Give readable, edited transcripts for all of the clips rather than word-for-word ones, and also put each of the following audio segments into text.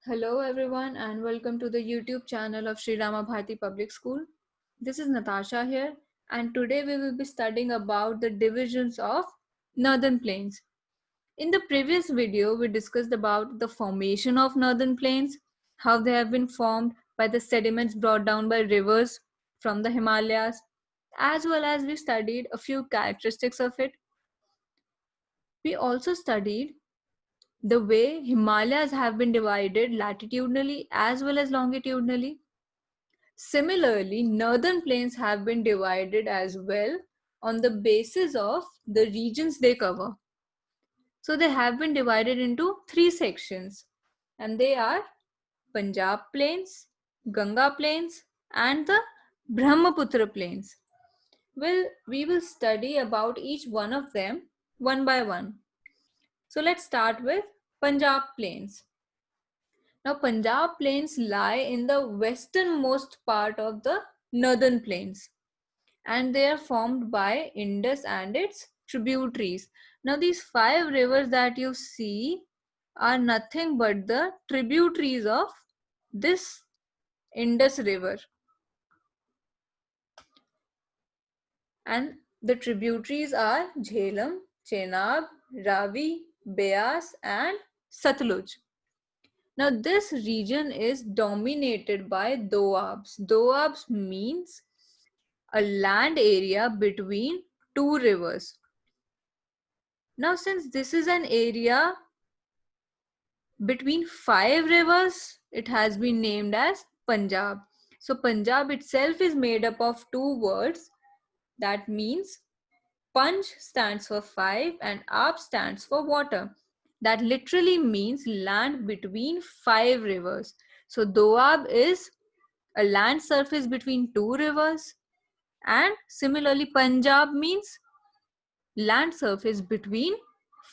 Hello everyone and welcome to the YouTube channel of Sri Rama Bharati Public School. This is Natasha here and today we will be studying about the divisions of Northern Plains. In the previous video we discussed about the formation of Northern Plains, how they have been formed by the sediments brought down by rivers from the Himalayas, as well as we studied a few characteristics of it. We also studied the way Himalayas have been divided latitudinally as well as longitudinally. Similarly, northern plains have been divided as well on the basis of the regions they cover. So they have been divided into three sections, and they are Punjab plains, Ganga plains, and the Brahmaputra plains. Well, we will study about each one of them one by one. So let's start with Punjab plains. Now, Punjab plains lie in the westernmost part of the northern plains and they are formed by Indus and its tributaries. Now, these five rivers that you see are nothing but the tributaries of this Indus river. And the tributaries are Jhelum, Chenab, Ravi, Beas, and Satluj. Now, this region is dominated by doabs. Doabs means a land area between two rivers. Now, since this is an area between five rivers, it has been named as Punjab. So, Punjab itself is made up of two words. That means Panj stands for five and Ab stands for water. That literally means land between five rivers. So, Doab is a land surface between two rivers, and similarly, Punjab means land surface between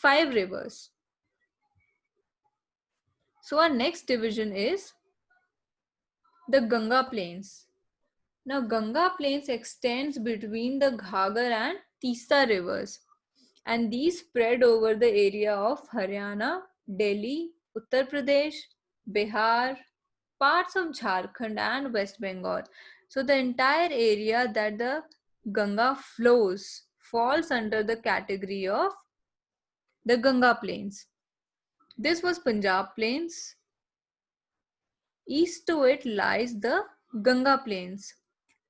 five rivers. So our next division is the Ganga Plains. Now Ganga Plains extends between the Ghagar and Teesta rivers, and these spread over the area of Haryana, Delhi, Uttar Pradesh, Bihar, parts of Jharkhand and West Bengal. So the entire area that the Ganga flows falls under the category of the Ganga Plains. This was Punjab Plains. East to it lies the Ganga Plains,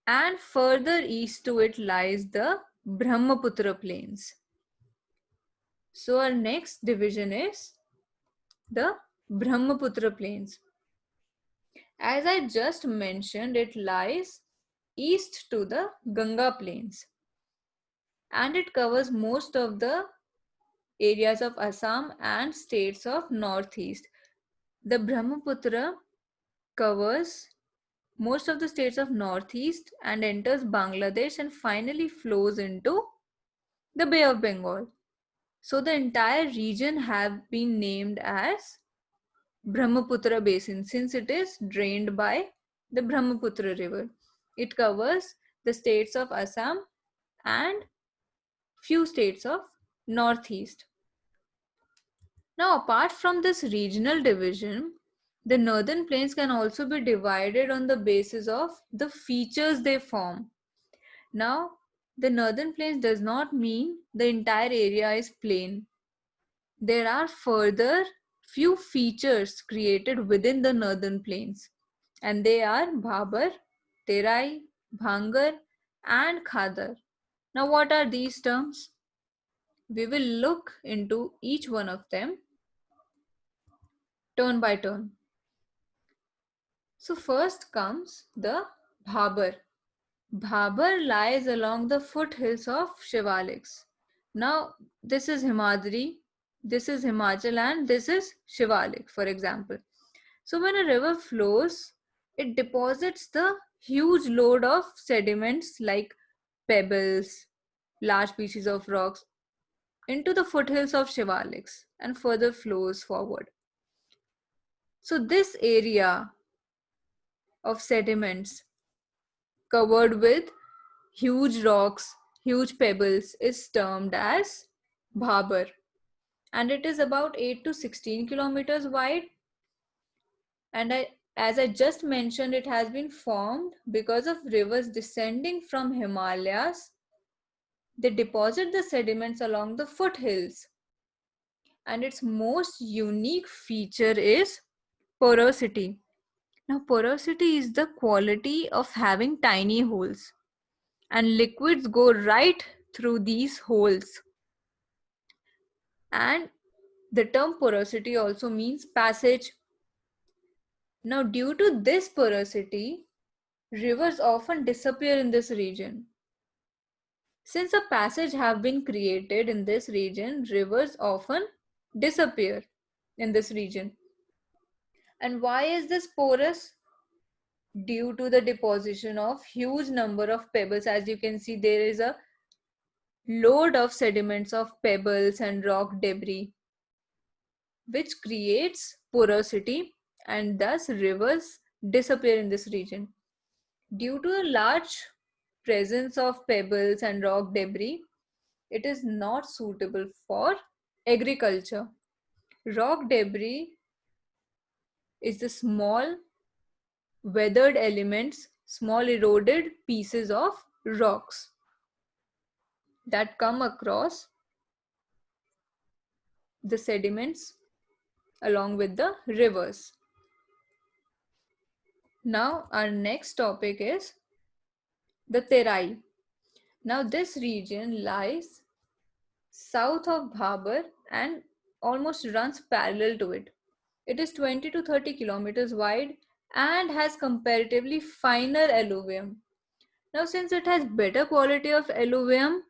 and further east to it lies the Brahmaputra Plains. So our next division is the Brahmaputra Plains. As I just mentioned, it lies east to the Ganga Plains, and it covers most of the areas of Assam and states of Northeast. The Brahmaputra covers most of the states of Northeast and enters Bangladesh and finally flows into the Bay of Bengal. So the entire region have been named as Brahmaputra Basin since it is drained by the Brahmaputra river. It covers the states of Assam and few states of Northeast. Now, apart from this regional division, the northern plains can also be divided on the basis of the features they form. Now, the northern plains does not mean the entire area is plain. There are further few features created within the northern plains, and they are Bhabar, Terai, Bhangar, and Khadar. Now, what are these terms? We will look into each one of them turn by turn. So, first comes the Bhabar. Bhabar lies along the foothills of Shivaliks. Now, this is Himadri, this is Himachal, and this is Shivalik, for example. So, when a river flows, it deposits the huge load of sediments like pebbles, large pieces of rocks into the foothills of Shivaliks and further flows forward. So, this area of sediments covered with huge rocks, huge pebbles is termed as Bhabar, and it is about 8 to 16 kilometers wide And as I just mentioned, it has been formed because of rivers descending from Himalayas. They deposit the sediments along the foothills. And its most unique feature is porosity. Now, porosity is the quality of having tiny holes, and liquids go right through these holes. And the term porosity also means passage. Now, due to this porosity, rivers often disappear in this region. Since a passage have been created in this region, rivers often disappear in this region. And why is this porous? Due to the deposition of huge number of pebbles. As you can see, there is a load of sediments of pebbles and rock debris, which creates porosity, and thus rivers disappear in this region. Due to a large presence of pebbles and rock debris, it is not suitable for agriculture. Rock debris is the small weathered elements, small eroded pieces of rocks that come across the sediments along with the rivers. Now, our next topic is the Terai. Now, this region lies south of Bhabar and almost runs parallel to it. It is 20 to 30 kilometers wide and has comparatively finer alluvium. Now, since it has better quality of alluvium,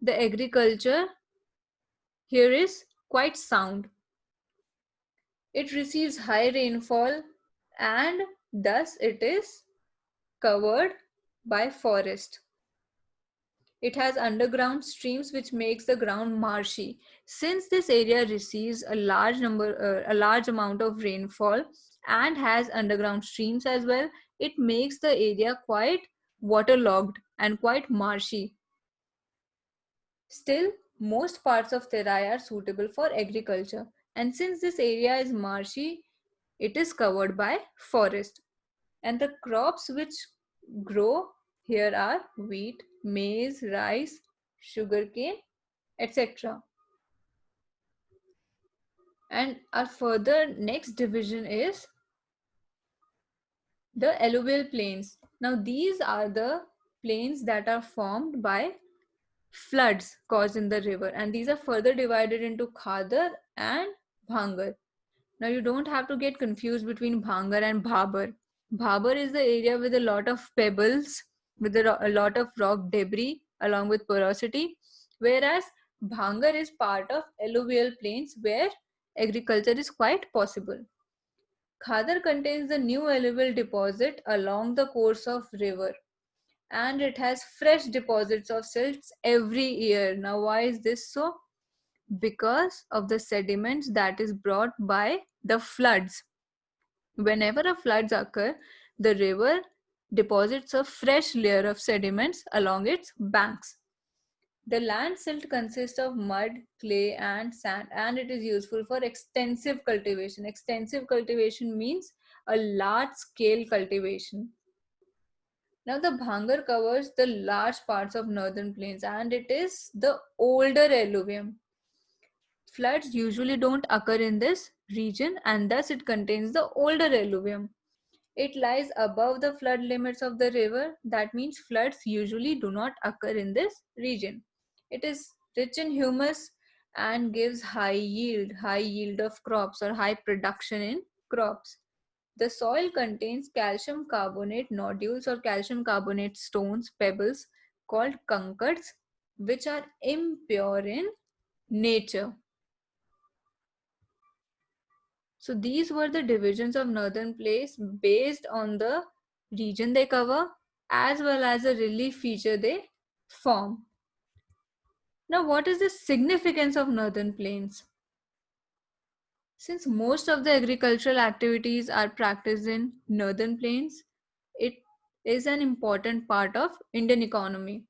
the agriculture here is quite sound. It receives high rainfall and thus it is covered by forest. It has underground streams which makes the ground marshy. Since this area receives a large amount of rainfall and has underground streams as well, it makes the area quite waterlogged and quite marshy. Still, most parts of Terai are suitable for agriculture, and since this area is marshy, it is covered by forest. And the crops which grow here are wheat, maize, rice, sugarcane, etc. And our further next division is the alluvial plains. Now, these are the plains that are formed by floods caused in the river, and these are further divided into Khadar and Bhangar. Now, you don't have to get confused between Bhangar and Bhabar. Bhabar is the area with a lot of pebbles, with a lot of rock debris along with porosity, whereas Bhangar is part of alluvial plains where agriculture is quite possible. Khadar contains the new alluvial deposit along the course of river, and it has fresh deposits of silts every year. Now, why is this so? Because of the sediments that is brought by the floods. Whenever a floods occur, the river deposits a fresh layer of sediments along its banks. The land silt consists of mud, clay, and sand, and it is useful for extensive cultivation. Extensive cultivation means a large scale cultivation. Now, the Bhangar covers the large parts of northern plains and it is the older alluvium. Floods usually don't occur in this region and thus it contains the older alluvium. It lies above the flood limits of the river. That means floods usually do not occur in this region. It is rich in humus and gives high yield of crops or high production in crops. The soil contains calcium carbonate nodules or calcium carbonate stones, pebbles called kankars, which are impure in nature. So these were the divisions of northern plains based on the region they cover as well as the relief feature they form. Now, what is the significance of northern plains? Since most of the agricultural activities are practiced in northern plains, it is an important part of Indian economy.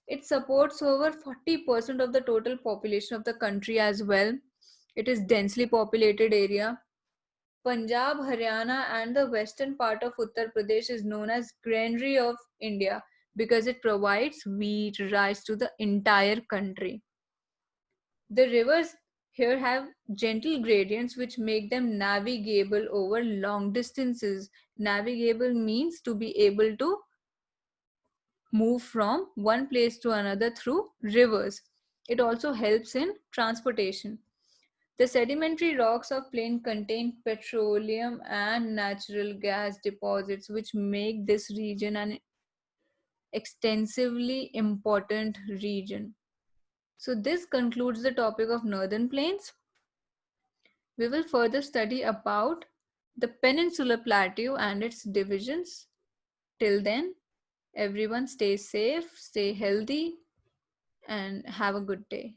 It supports over 40% of the total population of the country as well. It is densely populated area. Punjab, Haryana, and the western part of Uttar Pradesh is known as granary of India because it provides wheat, rice to the entire country. The rivers here have gentle gradients which make them navigable over long distances. Navigable means to be able to move from one place to another through rivers. It also helps in transportation. The sedimentary rocks of plain contain petroleum and natural gas deposits, which make this region an extensively important region. So this concludes the topic of northern plains. We will further study about the Peninsular Plateau and its divisions. Till then, everyone stay safe, stay healthy, and have a good day.